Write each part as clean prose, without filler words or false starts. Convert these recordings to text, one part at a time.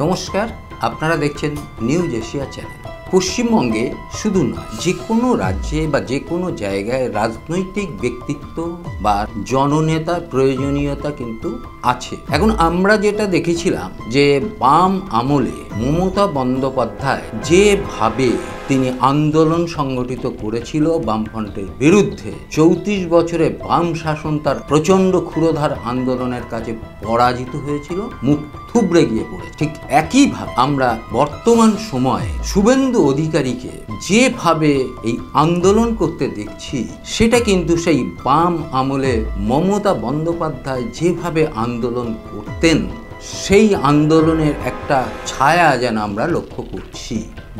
নমস্কার, আপনারা দেখছেন নিউজ এশিয়া চ্যানেল। পশ্চিমবঙ্গে শুধু নয়, যে কোনো রাজ্যে বা যে কোনো জায়গায় রাজনৈতিক ব্যক্তিত্ব বা জননেতার প্রয়োজনীয়তা কিন্তু আছে। এখন আমরা যেটা দেখেছিলাম যে বাম আমলে মমতা বন্দ্যোপাধ্যায় যেভাবে তিনি আন্দোলন সংগঠিত করেছিল বামফ্রন্টের বিরুদ্ধে, 34 বছরে বাম শাসন তার প্রচণ্ড ক্ষুরোধার আন্দোলনের কাছে পরাজিত হয়েছিল, মুখ থুবড়ে গিয়ে পড়ে। ঠিক একইভাবে আমরা বর্তমান সময়ে শুভেন্দু অধিকারীকে যেভাবে এই আন্দোলন করতে দেখছি, সেটা কিন্তু সেই বাম আমলে মমতা বন্দ্যোপাধ্যায় যেভাবে আন্দোলন করতেন, সেই আন্দোলনের একটা ছায়া যেন আমরা লক্ষ্য করছি।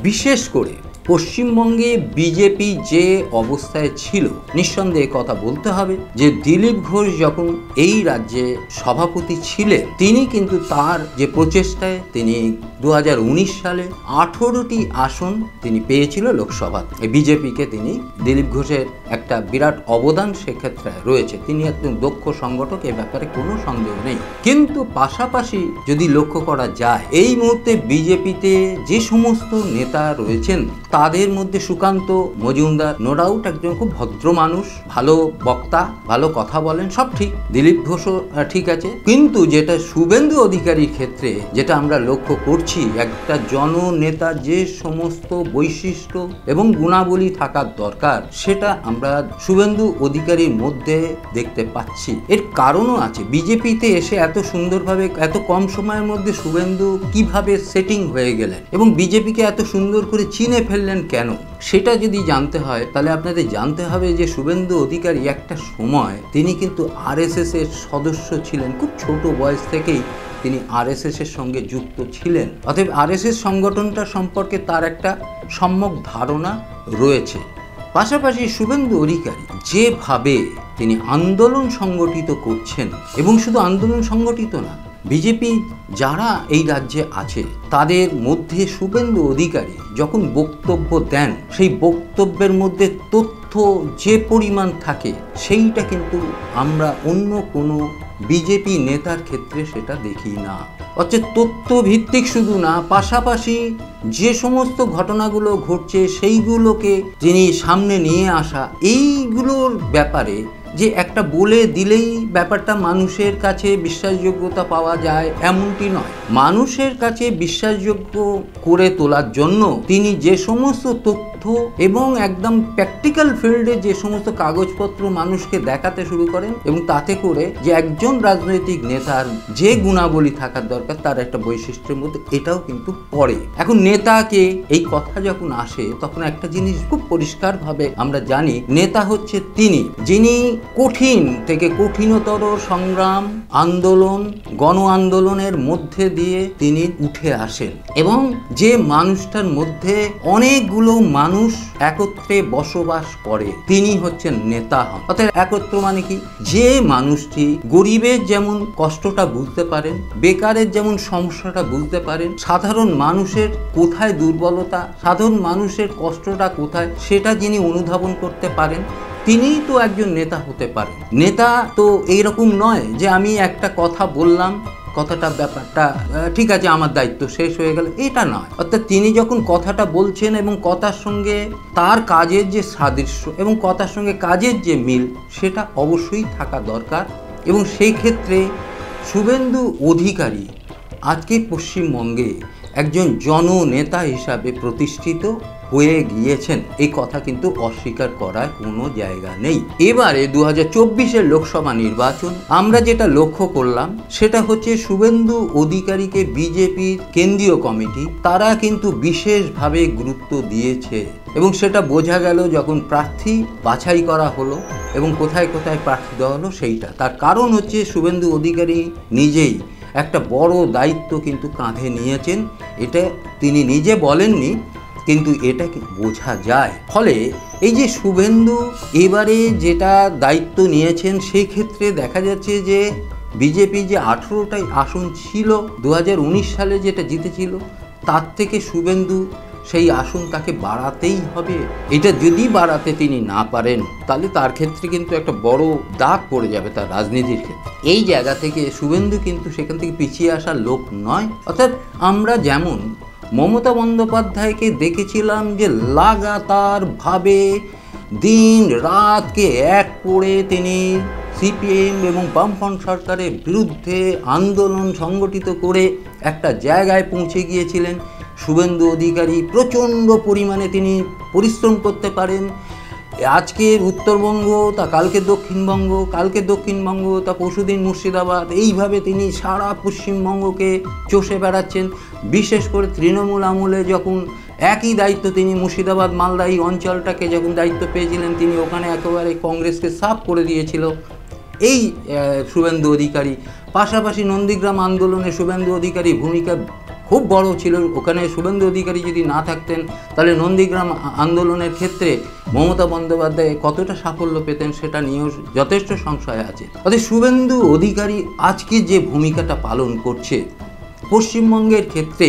বিশেষ করে পশ্চিমবঙ্গে বিজেপি যে অবস্থায় ছিল, নিঃসন্দেহে কথা বলতে হবে যে দিলীপ ঘোষ যখন এই রাজ্যে সভাপতি ছিলেন, তিনি কিন্তু তার যে প্রচেষ্টায় তিনি 2019 সালে 18টি আসন তিনি পেয়েছিল লোকসভা। বিজেপিকে তিনি দিলীপ ঘোষের একটা বিরাট অবদান সেক্ষেত্রে রয়েছে। তিনি একজন দক্ষ সংগঠক, এ ব্যাপারে কোনো সন্দেহ নেই। কিন্তু পাশাপাশি যদি লক্ষ্য করা যায়, এই মুহূর্তে বিজেপিতে যে সমস্ত নেতা রয়েছেন তাদের মধ্যে সুকান্ত মজুমদার নো ডাউট একজন খুব ভদ্র মানুষ, ভালো বক্তা, ভালো কথা বলেন, সব ঠিক। দিলীপ ঘোষও ঠিক আছে। কিন্তু যেটা শুভেন্দু অধিকারীর ক্ষেত্রে যেটা আমরা লক্ষ্য করছি, একটা জননেতা যে সমস্ত বৈশিষ্ট্য এবং গুণাবলী থাকার দরকার, সেটা আমরা শুভেন্দু অধিকারীর মধ্যে দেখতে পাচ্ছি। এর কারণও আছে। বিজেপিতে এসে এত সুন্দরভাবে এত কম সময়ের মধ্যে শুভেন্দু কিভাবে সেটিং হয়ে গেলেন এবং বিজেপিকে এত সুন্দর করে চিনে ফেললেন কেন, সেটা যদি জানতে হয় তাহলে আপনাদের জানতে হবে যে শুভেন্দু অধিকারী একটা সময় তিনি কিন্তু আরএসএস এর সদস্য ছিলেন। খুব ছোট বয়স থেকেই তিনি আরএসএস এর সঙ্গে যুক্ত ছিলেন। অতএব আরএসএস সংগঠনটা সম্পর্কে তার একটা সম্যক ধারণা রয়েছে। পাশাপাশি শুভেন্দু অধিকারী যেভাবে তিনি আন্দোলন সংগঠিত করছেন, এবং শুধু আন্দোলন সংগঠিত না, বিজেপি যারা এই রাজ্যে আছে তাদের মধ্যে শুভেন্দু অধিকারী যখন বক্তব্য দেন, সেই বক্তব্যের মধ্যে তথ্য যে পরিমাণ থাকে, সেইটা কিন্তু আমরা অন্য কোনো বিজেপি নেতার ক্ষেত্রে সেটা দেখি না। অর্থাৎ তথ্য ভিত্তিক শুধু না, পাশাপাশি যে সমস্ত ঘটনাগুলো ঘটছে সেইগুলোকে তিনি সামনে নিয়ে আসা, এইগুলোর ব্যাপারে যে একটা বলে দিলেই ব্যাপারটা মানুষের কাছে বিশ্বাসযোগ্যতা পাওয়া যায় এমনটি নয়। মানুষের কাছে বিশ্বাসযোগ্য করে তোলার জন্য তিনি যে সমস্ত তথ্য এবং একদম প্র্যাকটিক্যাল ফিল্ডে যে সমস্ত কাগজপত্র মানুষকে দেখাতে শুরু করেন, এবং তাতে করে যে একজন রাজনৈতিক নেতার যে গুণাবলী থাকার দরকার তার একটা বৈশিষ্ট্যের মধ্যে এটাও কিন্তু পড়ে। এখন নেতাকে এই কথা যখন আসে, তখন একটা জিনিস খুব পরিষ্কারভাবে আমরা জানি, নেতা হচ্ছে তিনি যিনি কঠিন থেকে কঠিনতর সংগ্রাম, আন্দোলন, গণ আন্দোলনের মধ্যে দিয়ে তিনি উঠে আসেন, এবং যে মানুষটার মধ্যে অনেকগুলো মানুষ একত্রে বসবাস করে, তিনি হচ্ছেন নেতা হন। অর্থাৎ একত্র মানে কি, যে মানুষটি গরিবের যেমন কষ্টটা বুঝতে পারেন, বেকারের যেমন সমস্যাটা বুঝতে পারেন, সাধারণ মানুষের কোথায় দুর্বলতা, সাধারণ মানুষের কষ্টটা কোথায়, সেটা যিনি অনুধাবন করতে পারেন, তিনিই তো একজন নেতা হতে পারেন। নেতা তো এইরকম নয় যে আমি একটা কথা বললাম, কথাটা ব্যাপারটা ঠিক আছে, আমার দায়িত্ব শেষ হয়ে গেল, এটা নয়। অর্থাৎ তিনি যখন কথাটা বলছেন এবং কথার সঙ্গে তার কাজের যে সাদৃশ্য এবং কথার সঙ্গে কাজের যে মিল, সেটা অবশ্যই থাকা দরকার। এবং সেই ক্ষেত্রে শুভেন্দু অধিকারী আজকে পশ্চিমবঙ্গে একজন জননেতা হিসাবে প্রতিষ্ঠিত হয়ে গিয়েছেন, এই কথা কিন্তু অস্বীকার করার কোনো জায়গা নেই। এবারে 2024-এর লোকসভা নির্বাচন আমরা যেটা লক্ষ্য করলাম, সেটা হচ্ছে শুভেন্দু অধিকারীকে বিজেপির কেন্দ্রীয় কমিটি তারা কিন্তু বিশেষভাবে গুরুত্ব দিয়েছে, এবং সেটা বোঝা গেল যখন প্রার্থী বাছাই করা হলো এবং কোথায় কোথায় প্রার্থী দেওয়া হলো। সেইটা তার কারণ হচ্ছে শুভেন্দু অধিকারী নিজেই একটা বড় দায়িত্ব কিন্তু কাঁধে নিয়েছেন। এটা তিনি নিজে বলেননি, কিন্তু এটাকে বোঝা যায়। ফলে এই যে শুভেন্দু এবারে যেটা দায়িত্ব নিয়েছেন, সেই ক্ষেত্রে দেখা যাচ্ছে যে বিজেপি যে 18টাই আসন ছিল 2019 সালে যেটা জিতেছিল, তার থেকে শুভেন্দু সেই আসন তাকে বাড়াতেই হবে। এটা যদি বাড়াতে তিনি না পারেন তাহলে তার ক্ষেত্রে কিন্তু একটা বড় দাগ পড়ে যাবে তার রাজনীতির ক্ষেত্রে। এই জায়গা থেকে শুভেন্দু কিন্তু সেখান থেকে পিছিয়ে আসার লোক নয়। অর্থাৎ আমরা যেমন মমতা বন্দ্যোপাধ্যায়কে দেখেছিলাম যে লাগাতারভাবে দিন রাতকে এক করে তিনি সিপিএম এবং বামফ্রন্ট সরকারের বিরুদ্ধে আন্দোলন সংগঠিত করে একটা জায়গায় পৌঁছে গিয়েছিলেন। শুভেন্দু অধিকারী প্রচণ্ড পরিমাণে তিনি পরিশ্রম করতে পারেন। আজকের উত্তরবঙ্গ তা কালকে দক্ষিণবঙ্গ তা পরশুদিন মুর্শিদাবাদ, এইভাবে তিনি সারা পশ্চিমবঙ্গকে চষে বেড়াচ্ছেন। বিশেষ করে তৃণমূল আমলে যখন একই দায়িত্ব তিনি মুর্শিদাবাদ মালদা এই অঞ্চলটাকে যখন দায়িত্ব পেয়েছিলেন, তিনি ওখানে একেবারে কংগ্রেসকে সাফ করে দিয়েছিল এই শুভেন্দু অধিকারী। পাশাপাশি নন্দীগ্রাম আন্দোলনে শুভেন্দু অধিকারী ভূমিকা খুব বড় ছিল। ওখানে শুভেন্দু অধিকারী যদি না থাকতেন তাহলে নন্দীগ্রাম আন্দোলনের ক্ষেত্রে মমতা বন্দ্যোপাধ্যায় কতটা সাফল্য পেতেন সেটা নিয়েও যথেষ্ট সংশয় আছে। অর্থাৎ শুভেন্দু অধিকারী আজকে যে ভূমিকাটা পালন করছে পশ্চিমবঙ্গের ক্ষেত্রে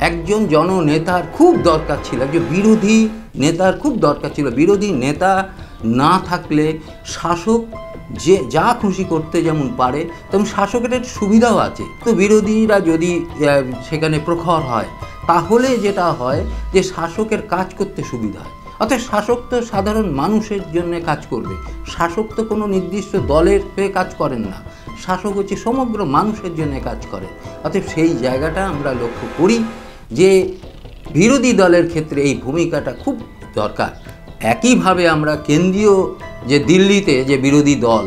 একজন জননেতার খুব দরকার ছিল, একজন বিরোধী নেতার খুব দরকার ছিল। বিরোধী নেতা না থাকলে শাসক যে যা খুশি করতে যেমন পারে তেমন শাসকের একটা সুবিধাও আছে। তো বিরোধীরা যদি সেখানে প্রখর হয় তাহলে যেটা হয় যে শাসকের কাজ করতে সুবিধা হয়। অর্থাৎ শাসক তো সাধারণ মানুষের জন্য কাজ করবে, শাসক তো কোনো নির্দিষ্ট দলের হয়ে কাজ করেন না, শাসক হচ্ছে সমগ্র মানুষের জন্য কাজ করে। অর্থাৎ সেই জায়গাটা আমরা লক্ষ্য করি যে বিরোধী দলের ক্ষেত্রে এই ভূমিকাটা খুব দরকার। একইভাবে আমরা কেন্দ্রীয় যে দিল্লিতে যে বিরোধী দল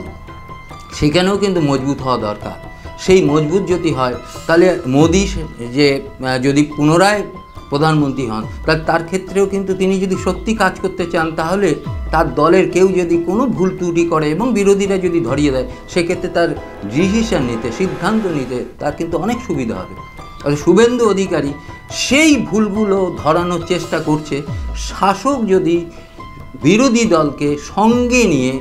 সেখানেও কিন্তু মজবুত হওয়া দরকার। সেই মজবুত যদি হয় তাহলে মোদি যে যদি পুনরায় প্রধানমন্ত্রী হন তাহলে তার ক্ষেত্রেও কিন্তু তিনি যদি সত্যি কাজ করতে চান তাহলে তার দলের কেউ যদি কোনো ভুল ত্রুটি করে এবং বিরোধীরা যদি ধরিয়ে দেয় সেক্ষেত্রে তার ডিসিশন নিতে, সিদ্ধান্ত নিতে তার কিন্তু অনেক সুবিধা হবে। শুভেন্দু অধিকারী সেই ভুলগুলো ধরানোর চেষ্টা করছে। শাসক যদি বিরোধী দলকে সঙ্গে নিয়ে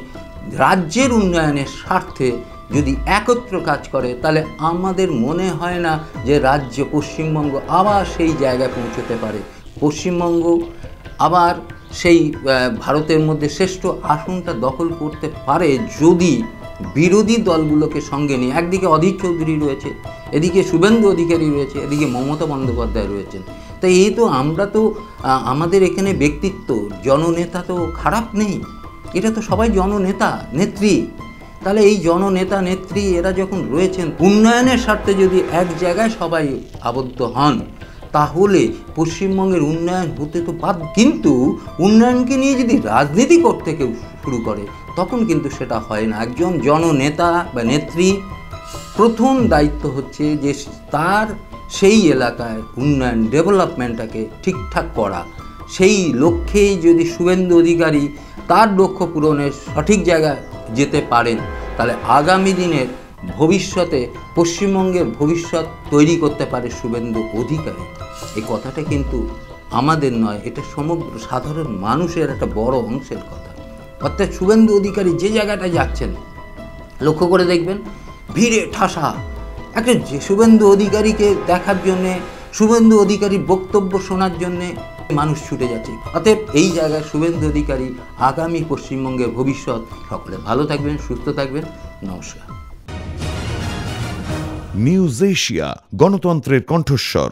রাজ্যের উন্নয়নের স্বার্থে যদি একত্র কাজ করে তাহলে আমাদের মনে হয় না যে রাজ্য পশ্চিমবঙ্গ আবার সেই জায়গায় পৌঁছতে পারে। পশ্চিমবঙ্গ আবার সেই ভারতের মধ্যে শ্রেষ্ঠ আসনটা দখল করতে পারে যদি বিরোধী দলগুলোকে সঙ্গে নিয়ে, একদিকে অধীর চৌধুরী রয়েছে, এদিকে শুভেন্দু অধিকারী রয়েছে, এদিকে মমতা বন্দ্যোপাধ্যায় রয়েছেন। তাই এই তো আমরা তো আমাদের এখানে ব্যক্তিত্ব জননেতা তো খারাপ নেই, এটা তো সবাই জননেতা নেত্রী। তাহলে এই জননেতা নেত্রী এরা যখন রয়েছেন উন্নয়নের স্বার্থে যদি এক জায়গায় সবাই আবদ্ধ হন তাহলে পশ্চিমবঙ্গের উন্নয়ন হতে তো বাধ্য। কিন্তু উন্নয়নকে নিয়ে যদি রাজনীতি করতে কেউ শুরু করে তখন কিন্তু সেটা হয় না। একজন জননেতা বা নেত্রী প্রথম দায়িত্ব হচ্ছে যে তার সেই এলাকায় উন্নয়ন ডেভেলপমেন্টটাকে ঠিকঠাক করা। সেই লক্ষ্যেই যদি শুভেন্দু অধিকারী তার লক্ষ্য পূরণের সঠিক জায়গায় যেতে পারেন তাহলে আগামী দিনের ভবিষ্যতে পশ্চিমবঙ্গের ভবিষ্যৎ তৈরি করতে পারে শুভেন্দু অধিকারী। এই কথাটা কিন্তু আমাদের নয়, এটা সমগ্র সাধারণ মানুষের একটা বড় অংশের কথা। অর্থাৎ শুভেন্দু অধিকারী যে জায়গাটায় যাচ্ছেন লক্ষ্য করে দেখবেন ভিড়ে ঠাসা একটা যে শুভেন্দু অধিকারীকে দেখার জন্যে, শুভেন্দু অধিকারীর বক্তব্য শোনার জন্যে মানুষ ছুটে যাচ্ছে। অতএব এই জায়গায় শুভেন্দু অধিকারী আগামী পশ্চিমবঙ্গের ভবিষ্যৎ। সকলে ভালো থাকবেন, সুস্থ থাকবেন, নমস্কার। নিউজ এশিয়া, গণতন্ত্রের কণ্ঠস্বর।